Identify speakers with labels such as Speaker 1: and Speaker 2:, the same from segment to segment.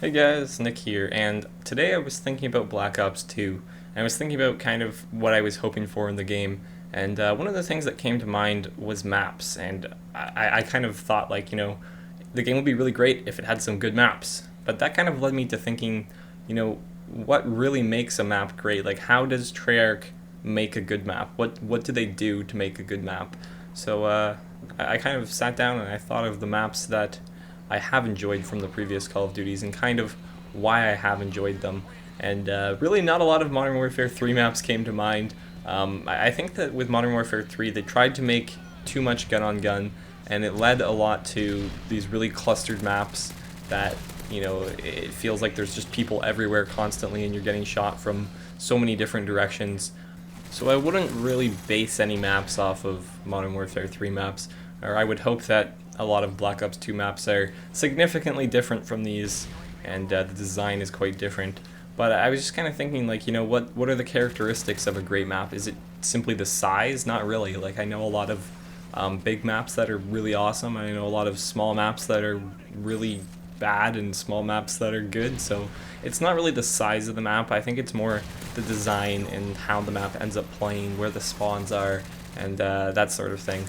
Speaker 1: Hey guys, Nick here, and today I was thinking about Black Ops 2, and I was thinking about kind of what I was hoping for in the game, and one of the things that came to mind was maps, and I kind of thought like, the game would be really great if it had some good maps, but that kind of led me to thinking, what really makes a map great? Like, how does Treyarch make a good map? What do they do to make a good map? So I kind of sat down and I thought of the maps that I have enjoyed from the previous Call of Duties and kind of why I have enjoyed them. And really, not a lot of Modern Warfare 3 maps came to mind. I think that with Modern Warfare 3, they tried to make too much gun on gun, and it led a lot to these really clustered maps that, it feels like there's just people everywhere constantly and you're getting shot from so many different directions. So I wouldn't really base any maps off of Modern Warfare 3 maps, or I would hope that a lot of Black Ops 2 maps are significantly different from these, and the design is quite different. But I was just kind of thinking, like, what are the characteristics of a great map? Is it simply the size? Not really. Like, I know a lot of big maps that are really awesome, and I know a lot of small maps that are really bad, and small maps that are good, so it's not really the size of the map. I think it's more the design and how the map ends up playing, where the spawns are, and that sort of thing.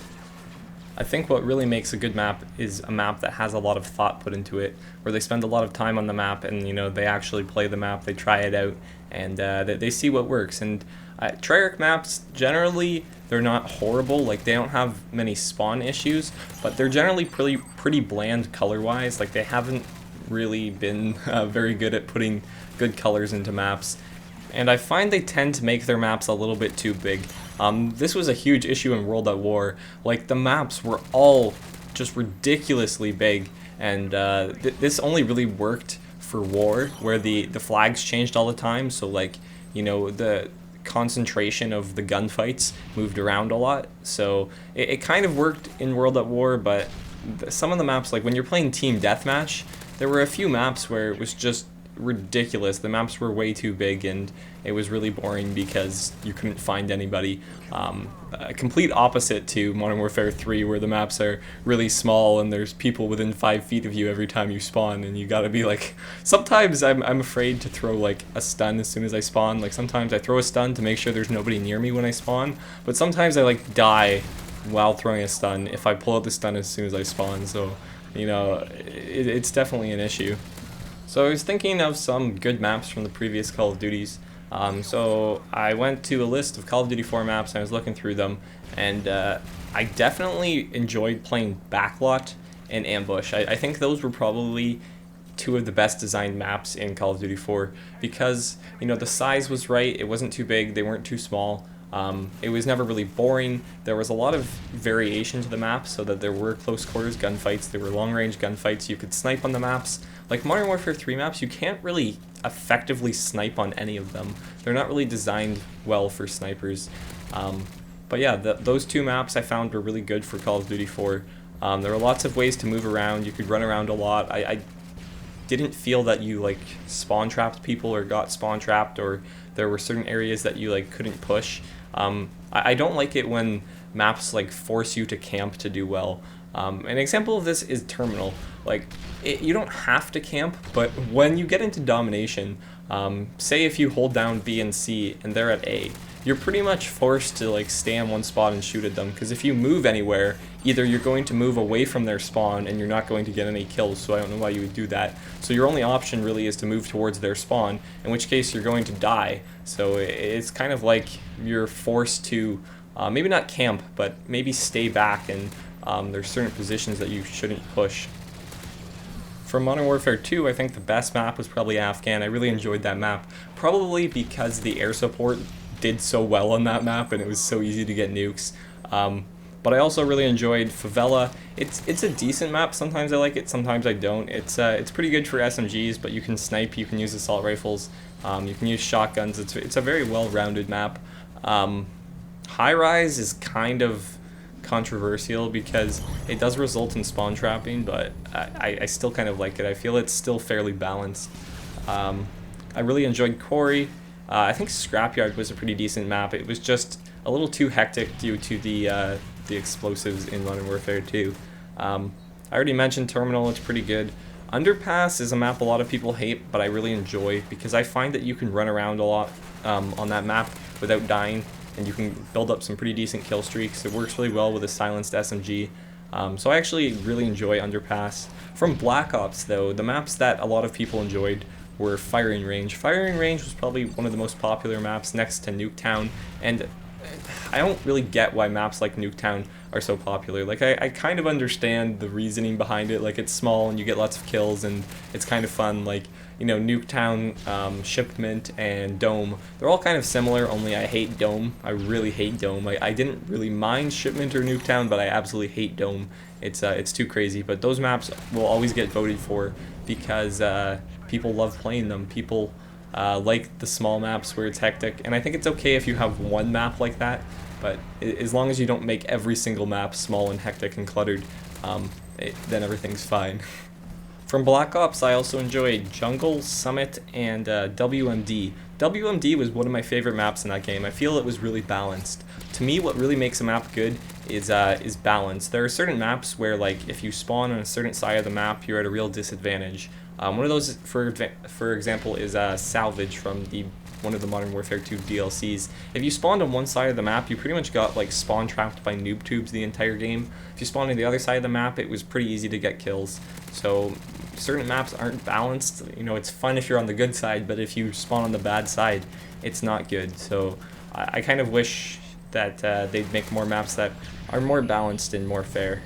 Speaker 1: I think what really makes a good map is a map that has a lot of thought put into it, where they spend a lot of time on the map and they actually play the map, they try it out, and they see what works. And Treyarch maps, generally, they're not horrible. Like, they don't have many spawn issues, but they're generally pretty bland color-wise. Like, they haven't really been very good at putting good colors into maps. And I find they tend to make their maps a little bit too big. This was a huge issue in World at War. Like, the maps were all just ridiculously big, and this only really worked for war, where the flags changed all the time, so like, the concentration of the gunfights moved around a lot. So it kind of worked in World at War, but some of the maps, like when you're playing Team Deathmatch, there were a few maps where it was just ridiculous. The maps were way too big and it was really boring because you couldn't find anybody. A complete opposite to Modern Warfare 3, where the maps are really small and there's people within 5 feet of you every time you spawn, and you gotta be like, sometimes I'm afraid to throw like a stun as soon as I spawn. Like, sometimes I throw a stun to make sure there's nobody near me when I spawn, but sometimes I like die while throwing a stun if I pull out the stun as soon as I spawn. So it's definitely an issue. So I was thinking of some good maps from the previous Call of Duties. So I went to a list of Call of Duty 4 maps and I was looking through them, and I definitely enjoyed playing Backlot and Ambush. I think those were probably two of the best designed maps in Call of Duty 4 because, the size was right, it wasn't too big, they weren't too small. It was never really boring. There was a lot of variation to the map, so that there were close quarters gunfights, there were long range gunfights, you could snipe on the maps. Like Modern Warfare 3 maps, you can't really effectively snipe on any of them. They're not really designed well for snipers. But yeah, those two maps I found were really good for Call of Duty 4. There were lots of ways to move around, you could run around a lot. I didn't feel that you like spawn trapped people or got spawn trapped, or there were certain areas that you like couldn't push. I don't like it when maps like force you to camp to do well. An example of this is Terminal. Like, you don't have to camp, but when you get into domination, say if you hold down B and C and they're at A, you're pretty much forced to like stay in one spot and shoot at them, because if you move anywhere, either you're going to move away from their spawn and you're not going to get any kills, so I don't know why you would do that. So your only option really is to move towards their spawn, in which case you're going to die. So it's kind of like you're forced to maybe not camp, but maybe stay back, and there's certain positions that you shouldn't push. For Modern Warfare 2, I think the best map was probably Afghan. I really enjoyed that map, probably because the air support did so well on that map and it was so easy to get nukes. But I also really enjoyed Favela. It's a decent map. Sometimes I like it, sometimes I don't. It's pretty good for SMGs, but you can snipe, you can use assault rifles, you can use shotguns. It's a very well-rounded map. High Rise is kind of controversial because it does result in spawn trapping, but I still kind of like it. I feel it's still fairly balanced. I really enjoyed Quarry. I think Scrapyard was a pretty decent map. It was just a little too hectic due to the explosives in Modern Warfare 2. I already mentioned Terminal, it's pretty good. Underpass is a map a lot of people hate, but I really enjoy because I find that you can run around a lot on that map without dying, and you can build up some pretty decent kill streaks. It works really well with a silenced SMG. So I actually really enjoy Underpass. From Black Ops though, the maps that a lot of people enjoyed were Firing Range. Firing Range was probably one of the most popular maps next to Nuketown, and I don't really get why maps like Nuketown are so popular. Like, I kind of understand the reasoning behind it. Like, it's small and you get lots of kills and it's kind of fun. Like, you know, Nuketown, Shipment, and Dome, they're all kind of similar, only I hate Dome. I really hate Dome. I didn't really mind Shipment or Nuketown, but I absolutely hate Dome. It's too crazy. But those maps will always get voted for because people love playing them. People like the small maps where it's hectic, and I think it's okay if you have one map like that, but as long as you don't make every single map small and hectic and cluttered, then everything's fine. From Black Ops, I also enjoyed Jungle, Summit, and WMD. WMD was one of my favorite maps in that game. I feel it was really balanced. To me, what really makes a map good is balance. There are certain maps where, like, if you spawn on a certain side of the map, you're at a real disadvantage. One of those, for example, is Salvage from one of the Modern Warfare 2 DLCs. If you spawned on one side of the map, you pretty much got like spawn trapped by noob tubes the entire game. If you spawned on the other side of the map, it was pretty easy to get kills. So certain maps aren't balanced. You know, it's fun if you're on the good side, but if you spawn on the bad side, it's not good. So I kind of wish that they'd make more maps that are more balanced and more fair.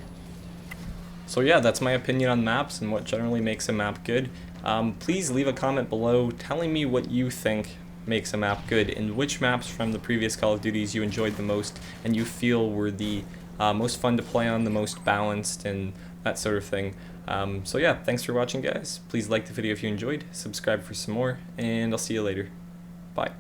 Speaker 1: So yeah, that's my opinion on maps and what generally makes a map good. Please leave a comment below telling me what you think makes a map good and which maps from the previous Call of Duties you enjoyed the most and you feel were the most fun to play on, the most balanced, and that sort of thing. So yeah, thanks for watching, guys. Please like the video if you enjoyed, subscribe for some more, and I'll see you later. Bye.